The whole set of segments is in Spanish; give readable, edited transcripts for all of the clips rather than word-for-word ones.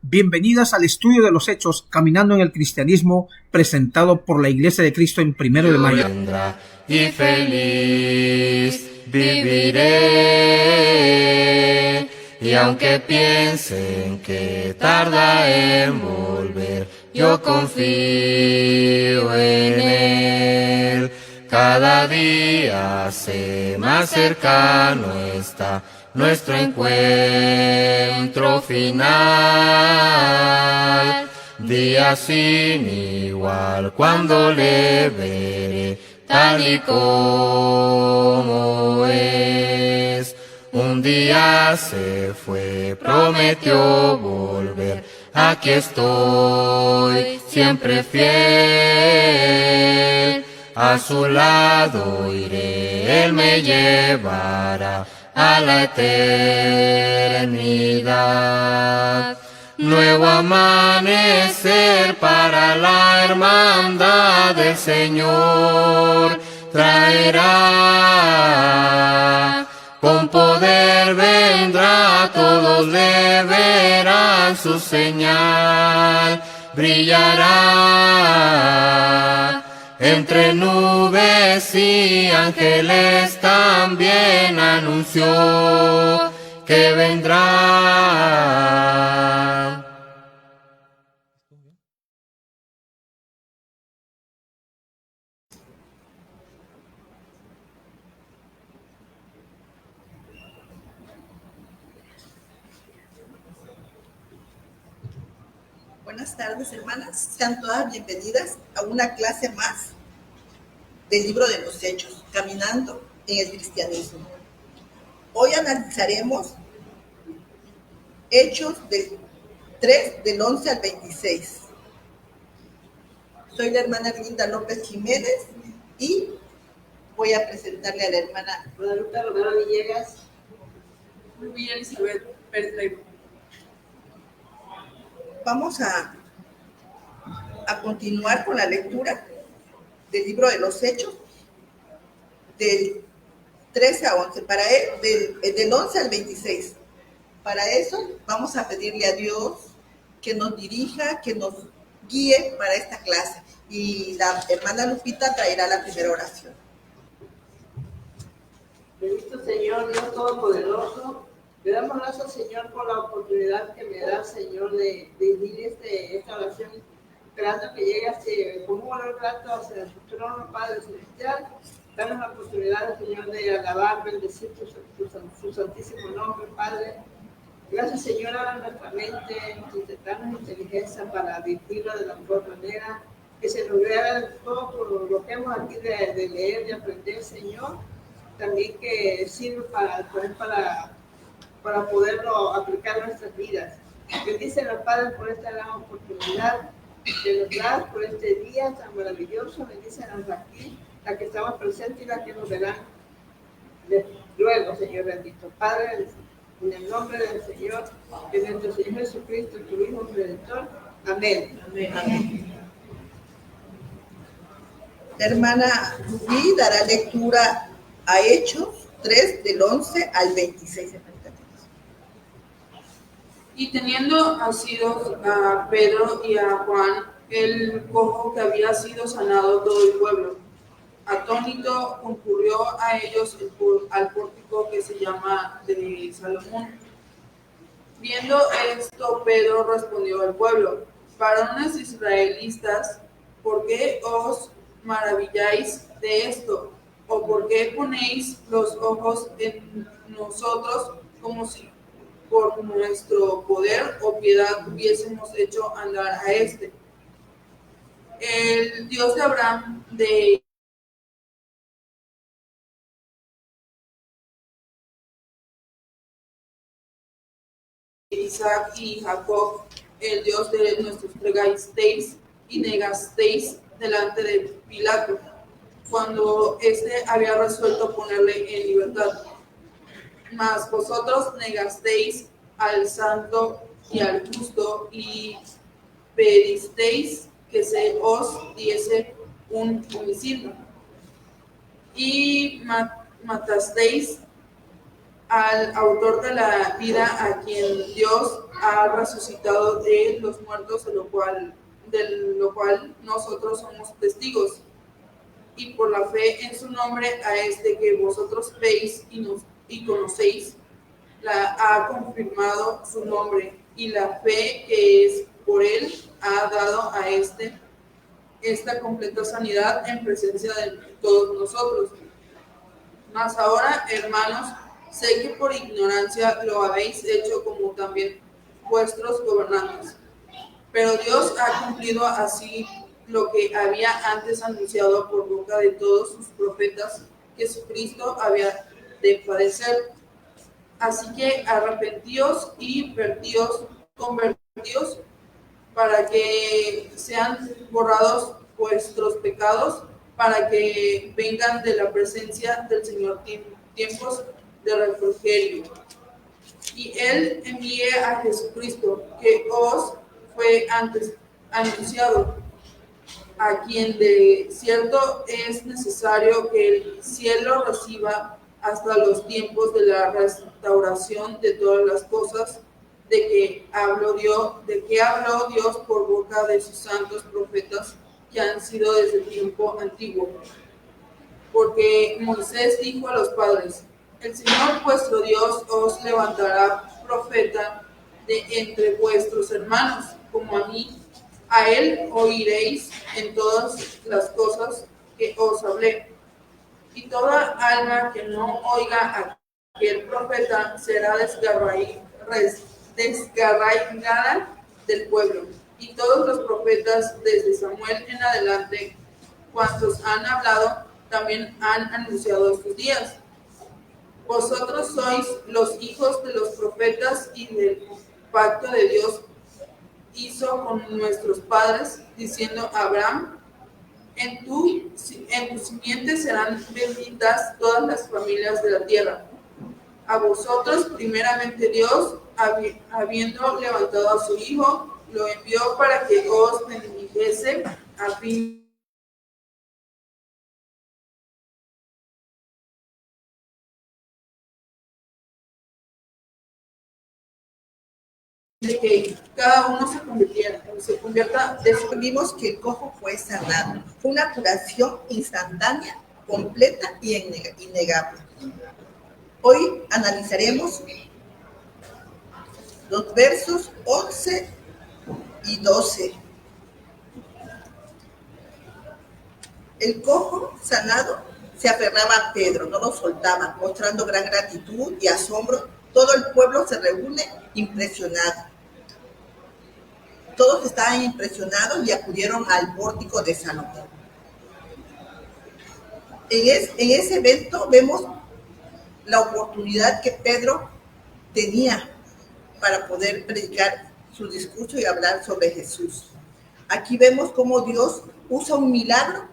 Bienvenidas al estudio de los hechos Caminando en el Cristianismo, presentado por la Iglesia de Cristo en 1 de Mayo. Y feliz viviré, y aunque piensen que tarda en volver, yo confío en Él. Cada día hace más cercano está nuestro encuentro final. Día sin igual cuando le veré tal y como es. Un día se fue, prometió volver. Aquí estoy, siempre fiel. A su lado iré, Él me llevará a la eternidad. Nuevo amanecer para la hermandad del Señor traerá. Con poder vendrá, todos le verán, su señal brillará. Entre nubes y ángeles también anunció que vendrá. Buenas tardes, hermanas. Sean todas bienvenidas a una clase más del libro de los Hechos, Caminando en el Cristianismo. Hoy analizaremos Hechos del 3, del 11 al 26. Soy la hermana Linda López Jiménez y voy a presentarle a la hermana Guadalupe Romero Villegas, Villa Elizabeth Pérez Leiva. Vamos a continuar con la lectura del libro de los Hechos, del 13 a 11, del 11 al 26. Para eso vamos a pedirle a Dios que nos dirija, que nos guíe para esta clase. Y la hermana Lupita traerá la primera oración. Bendito Señor, Dios Todopoderoso, le damos gracias, Señor, por la oportunidad que me da, Señor, de dirigir esta oración, esperando que llegue con un valor grato hacia tu trono, Padre Celestial. Danos la oportunidad, Señor, de alabar, bendecir tu santísimo nombre, Padre. Gracias, Señor, a nuestra mente, darnos inteligencia para dirigirlo de la mejor manera, que se nos vea todo por lo que hemos aquí de leer, de aprender, Señor. También que sirve para poderlo aplicar en nuestras vidas. Bendice al Padre por esta gran oportunidad que nos da, por este día tan maravilloso. Bendícenos aquí, la que estamos presentes y la que nos verán luego, Señor bendito. Padre, en el nombre del Señor, de nuestro Señor Jesucristo, tu Hijo Redentor. Amén. Amén. Amén. La hermana Rubí dará lectura a Hechos 3, del 11 al 26. Y teniendo asidos a Pedro y a Juan, el cojo que había sido sanado todo el pueblo, atónito concurrió a ellos al pórtico que se llama de Salomón. Viendo esto, Pedro respondió al pueblo: varones israelitas, ¿por qué os maravilláis de esto? ¿O por qué ponéis los ojos en nosotros como si por nuestro poder o piedad hubiésemos hecho andar a este? El Dios de Abraham, de Isaac y Jacob, el Dios de nuestros pregasteis y negasteis delante de Pilato, cuando éste había resuelto ponerle en libertad. Mas vosotros negasteis al santo y al justo y pedisteis que se os diese un homicidio. Y matasteis al autor de la vida, a quien Dios ha resucitado de los muertos, de lo cual nosotros somos testigos. Y por la fe en su nombre, a este que vosotros veis y conocéis, ha confirmado su nombre, y la fe que es por él ha dado a esta completa sanidad en presencia de todos nosotros. Mas ahora, hermanos, sé que por ignorancia lo habéis hecho, como también vuestros gobernantes. Pero Dios ha cumplido así lo que había antes anunciado por boca de todos sus profetas, que Jesucristo había de padecer. Así que arrepentíos y convertíos, para que sean borrados vuestros pecados, para que vengan de la presencia del Señor tiempos de refrigerio. Y Él envíe a Jesucristo, que os fue antes anunciado, a quien de cierto es necesario que el cielo reciba hasta los tiempos de la restauración de todas las cosas, de que habló Dios por boca de sus santos profetas, que han sido desde el tiempo antiguo. Porque Moisés dijo a los padres: el Señor vuestro Dios os levantará profeta de entre vuestros hermanos, como a mí. A él oiréis en todas las cosas que os hablé. Y toda alma que no oiga a aquel profeta será desgarraigada del pueblo. Y todos los profetas, desde Samuel en adelante, cuantos han hablado, también han anunciado estos días. Vosotros sois los hijos de los profetas y del pacto de Dios hizo con nuestros padres, diciendo a Abraham: en tu simiente serán benditas todas las familias de la tierra. A vosotros, primeramente Dios, habiendo levantado a su Hijo, lo envió para que os bendijese, a fin de que cada uno se convierta de su... Vimos que el cojo fue sanado. Fue una curación instantánea, completa y innegable. Hoy analizaremos los versos 11 y 12. El cojo sanado se aferraba a Pedro, no lo soltaba, mostrando gran gratitud y asombro. Todo el pueblo se reúne impresionado. Todos estaban impresionados y acudieron al pórtico de Salomón. En ese evento vemos la oportunidad que Pedro tenía para poder predicar su discurso y hablar sobre Jesús. Aquí vemos cómo Dios usa un milagro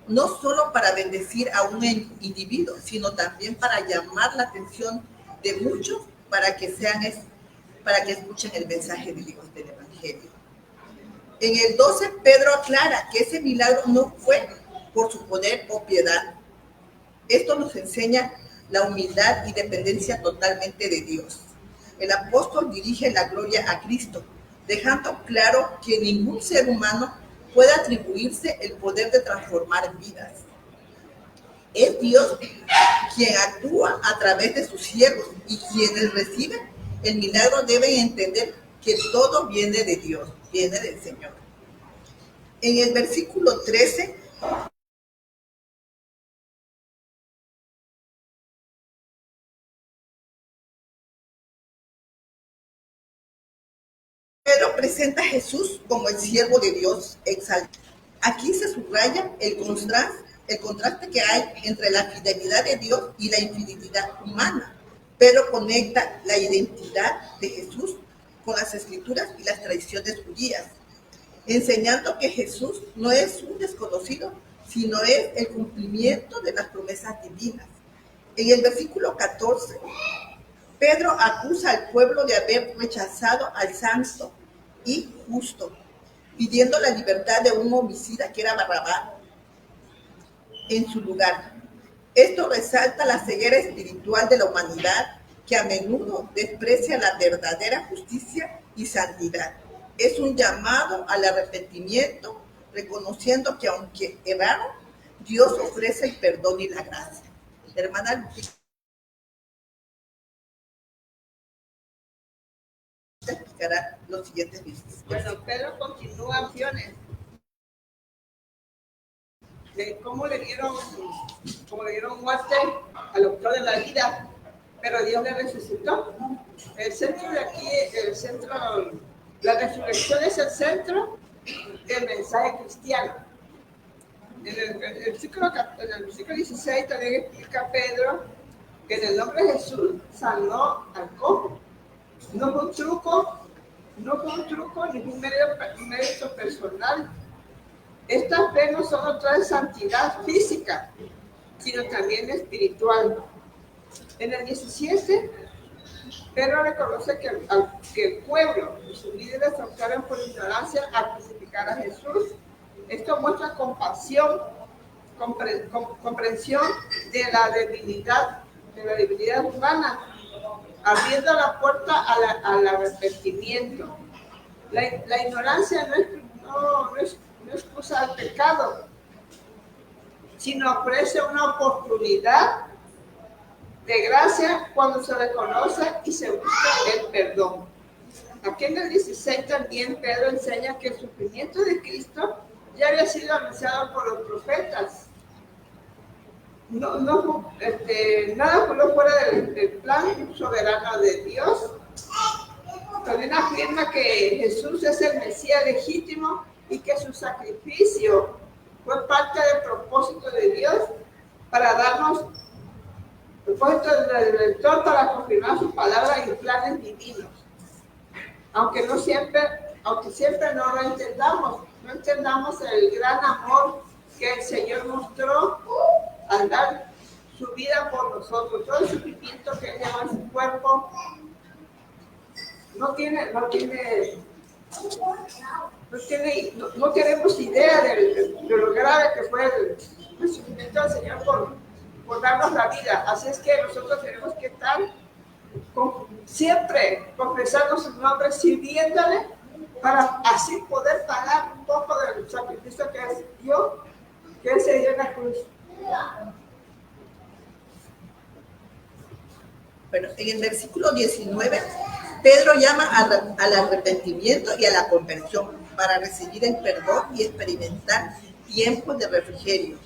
no solo para bendecir a un individuo, sino también para llamar la atención de muchos para que escuchen el mensaje de Dios, del Evangelio. En el 12, Pedro aclara que ese milagro no fue por su poder o piedad. Esto nos enseña la humildad y dependencia totalmente de Dios. El apóstol dirige la gloria a Cristo, dejando claro que ningún ser humano puede atribuirse el poder de transformar vidas. Es Dios quien actúa a través de sus siervos, y quienes reciben el milagro deben entender que todo viene de Dios, viene del Señor. En el versículo 13, Pedro presenta a Jesús como el siervo de Dios exaltado. Aquí se subraya el contraste que hay entre la fidelidad de Dios y la infidelidad humana. Pedro conecta la identidad de Jesús con las Escrituras y las tradiciones judías, enseñando que Jesús no es un desconocido, sino es el cumplimiento de las promesas divinas. En el versículo 14, Pedro acusa al pueblo de haber rechazado al santo y justo, pidiendo la libertad de un homicida que era Barrabás en su lugar. Esto resalta la ceguera espiritual de la humanidad, que a menudo desprecia la verdadera justicia y santidad. Es un llamado al arrepentimiento, reconociendo que aunque erraron, Dios ofrece el perdón y la gracia. La hermana Lupita explicará los siguientes versículos. Bueno, Pedro continúa acciones de cómo le dieron muerte al autor de la vida, pero Dios le resucitó. El centro de aquí, la resurrección es el centro del mensaje cristiano. En el versículo 16 también explica Pedro que en el nombre de Jesús sanó al cojo. No fue un truco, ni un mérito personal. Estas fe no solo traen santidad física, sino también espiritual. En el 17, Pedro reconoce que el pueblo y sus líderes optaron por ignorancia a crucificar a Jesús. Esto muestra compasión, comprensión de la debilidad humana, abriendo la puerta al arrepentimiento. La ignorancia no excusa al pecado, sino ofrece una oportunidad de gracia cuando se reconoce y se busca el perdón. Aquí en el 16 también Pedro enseña que el sufrimiento de Cristo ya había sido anunciado por los profetas. Nada fue fuera del plan soberano de Dios. También afirma que Jesús es el Mesías legítimo y que su sacrificio fue parte del propósito de Dios para darnos el propósito del Redentor para confirmar su palabra y planes divinos. Aunque siempre no lo entendamos el gran amor que el Señor mostró al dar su vida por nosotros. Todo el sufrimiento que lleva en su cuerpo no tenemos idea de lo grave que fue el sufrimiento del Señor por darnos la vida. Así es que nosotros tenemos que estar siempre confesando su nombre, sirviéndole, para así poder pagar un poco del sacrificio que Él se dio en la cruz. Bueno, en el versículo 19, Pedro llama al arrepentimiento y a la conversión para recibir el perdón y experimentar tiempos de refrigerio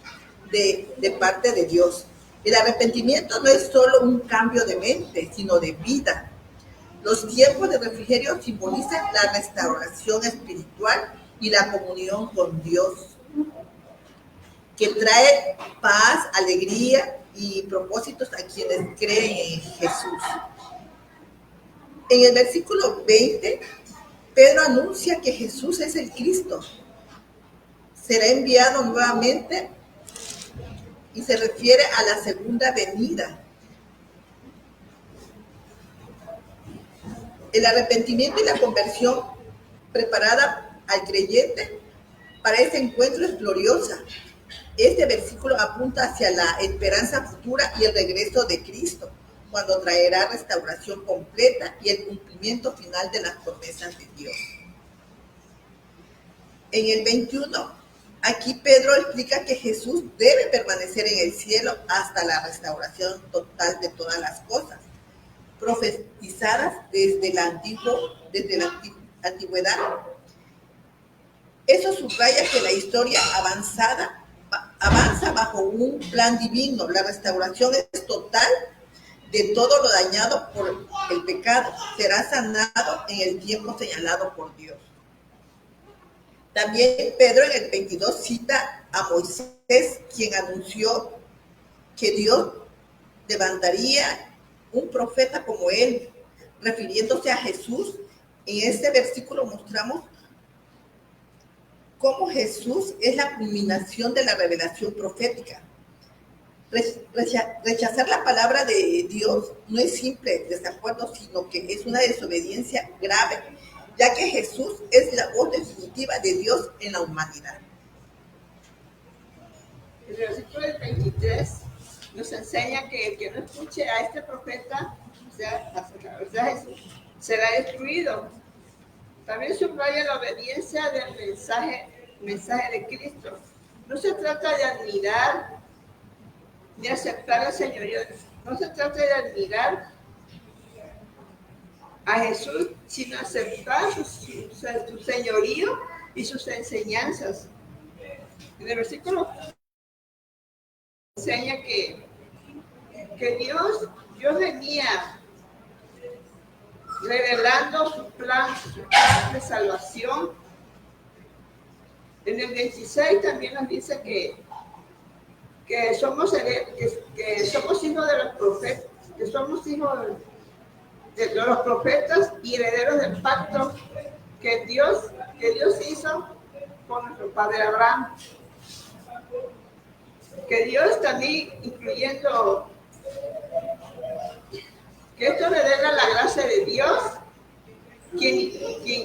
de parte de Dios. El arrepentimiento no es solo un cambio de mente, sino de vida. Los tiempos de refrigerio simbolizan la restauración espiritual y la comunión con Dios, que trae paz, alegría y propósitos a quienes creen en Jesús. En el versículo 20, Pedro anuncia que Jesús es el Cristo. Será enviado nuevamente y se refiere a la segunda venida. El arrepentimiento y la conversión preparada al creyente para ese encuentro es gloriosa. Este versículo apunta hacia la esperanza futura y el regreso de Cristo, cuando traerá restauración completa y el cumplimiento final de las promesas de Dios. En el 21, aquí Pedro explica que Jesús debe permanecer en el cielo hasta la restauración total de todas las cosas, profetizadas desde la antigüedad. Eso subraya que la historia avanza bajo un plan divino. La restauración es total de todo lo dañado por el pecado. Será sanado en el tiempo señalado por Dios. También Pedro en el 22 cita a Moisés, quien anunció que Dios levantaría un profeta como él. Refiriéndose a Jesús, en este versículo mostramos cómo Jesús es la culminación de la revelación profética. Rechazar la palabra de Dios no es simple desacuerdo, sino que es una desobediencia grave, ya que Jesús es la voz definitiva de Dios en la humanidad. El versículo 23 nos enseña que el que no escuche a este profeta o sea, Jesús será destruido. También subraya la obediencia del mensaje de Cristo. No se trata de admirar ni aceptar el señorío, no se trata de admirar a Jesús, sino aceptar su señorío y sus enseñanzas. En el versículo enseña que Dios venía revelando su plan de salvación. En el 26 también nos dice que somos hijos de los profetas, que somos hijos de los profetas y herederos del pacto que Dios hizo con nuestro padre Abraham. Que Dios también, incluyendo, que esto revela la gracia de Dios, quien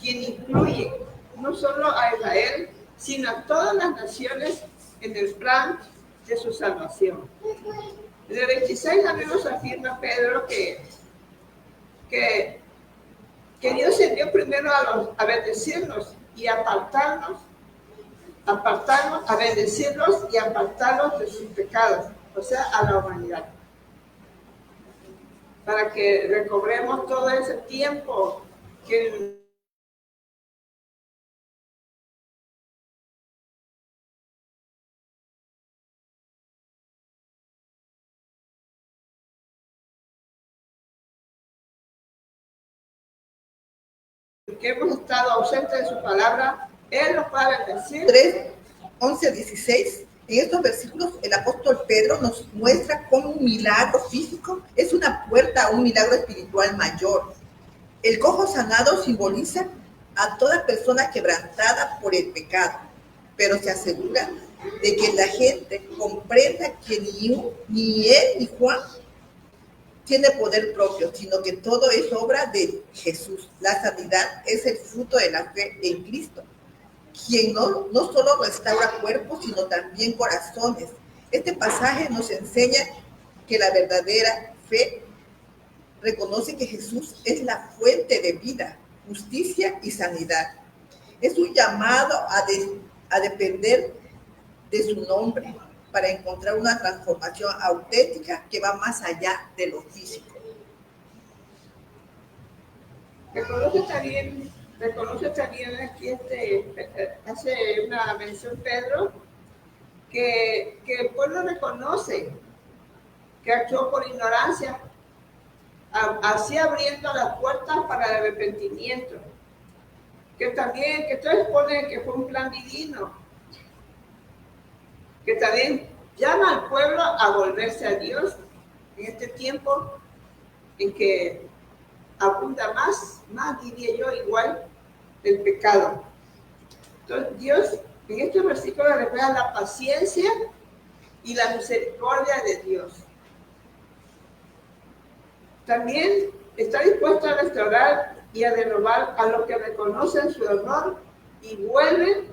incluye no solo a Israel, sino a todas las naciones en el plan de su salvación. En el 26 también nos afirma Pedro que Dios envió primero a bendecirnos y apartarnos, a bendecirlos y apartarlos de sus pecados, o sea, a la humanidad. Para que recobremos todo ese tiempo que hemos estado ausentes de su palabra, Él nos va a bendecir. 3, 11, 16. En estos versículos el apóstol Pedro nos muestra cómo un milagro físico es una puerta a un milagro espiritual mayor. El cojo sanado simboliza a toda persona quebrantada por el pecado, pero se asegura de que la gente comprenda que ni él ni Juan tiene poder propio, sino que todo es obra de Jesús. La sanidad es el fruto de la fe en Cristo, quien no solo restaura cuerpos, sino también corazones. Este pasaje nos enseña que la verdadera fe reconoce que Jesús es la fuente de vida, justicia y sanidad. Es un llamado a depender de su nombre para encontrar una transformación auténtica que va más allá de lo físico. Reconoce también aquí hace una mención Pedro que el pueblo reconoce que actuó por ignorancia, así abriendo las puertas para el arrepentimiento, que todo expone que fue un plan divino, que también llama al pueblo a volverse a Dios en este tiempo en que abunda más diría yo, igual el pecado. Entonces Dios en este versículo refleja la paciencia y la misericordia de Dios. También está dispuesto a restaurar y a renovar a los que reconocen su error y vuelven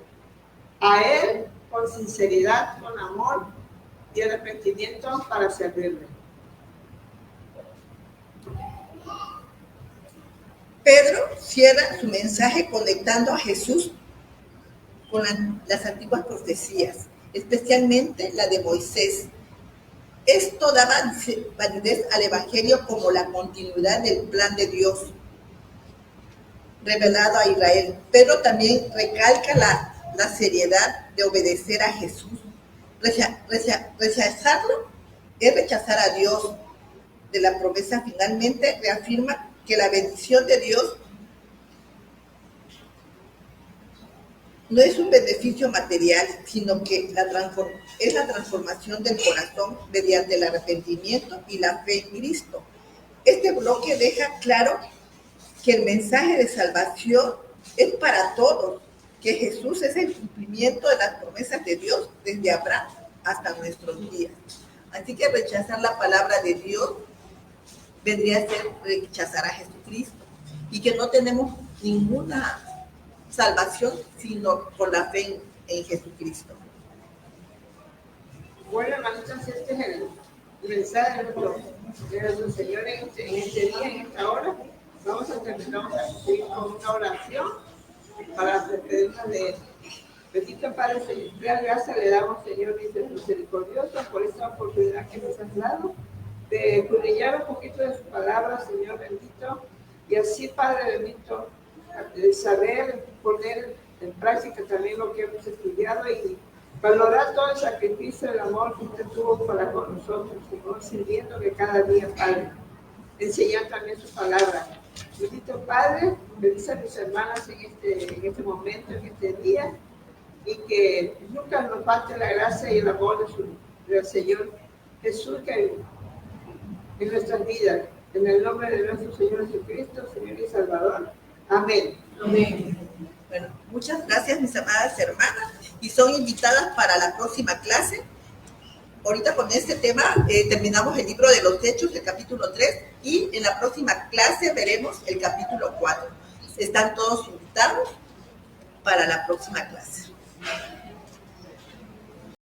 a Él con sinceridad, con amor y arrepentimiento para servirle. Pedro cierra su mensaje conectando a Jesús con las antiguas profecías, especialmente la de Moisés. Esto daba validez al Evangelio como la continuidad del plan de Dios revelado a Israel. Pedro también recalca la seriedad de obedecer a Jesús. Rechazarlo es rechazar a Dios de la promesa. Finalmente reafirma que la bendición de Dios no es un beneficio material, sino que es la transformación del corazón mediante el arrepentimiento y la fe en Cristo. Este bloque deja claro que el mensaje de salvación es para todos, que Jesús es el cumplimiento de las promesas de Dios desde Abraham hasta nuestros días. Así que rechazar la palabra de Dios vendría a ser rechazar a Jesucristo, y que no tenemos ninguna salvación sino por la fe en Jesucristo. Bueno, hermanitas, este es mensaje de nuestro Señor en este día, en esta hora. Vamos a seguir con una oración para despedirnos de Él. Bendito Padre Celestial, gracias le damos, Señor, dice misericordioso, por esta oportunidad que nos has dado de escudriñar un poquito de su palabra, Señor bendito, y así, Padre bendito, de saber poner en práctica también lo que hemos estudiado y valorar todo el sacrificio, el amor que usted tuvo para con nosotros, Señor, sirviéndole cada día, Padre, enseñar también su palabra. Bendito Padre, bendice a mis hermanas en este momento, en este día, y que nunca nos falte la gracia y el amor del Señor Jesús que en nuestras vidas. En el nombre de nuestro Señor Jesucristo, Señor y Salvador. Amén. Amén. Bueno, muchas gracias, mis amadas hermanas, y son invitadas para la próxima clase. Ahorita con este tema terminamos el libro de los Hechos, el capítulo 3, y en la próxima clase veremos el capítulo 4. Están todos invitados para la próxima clase.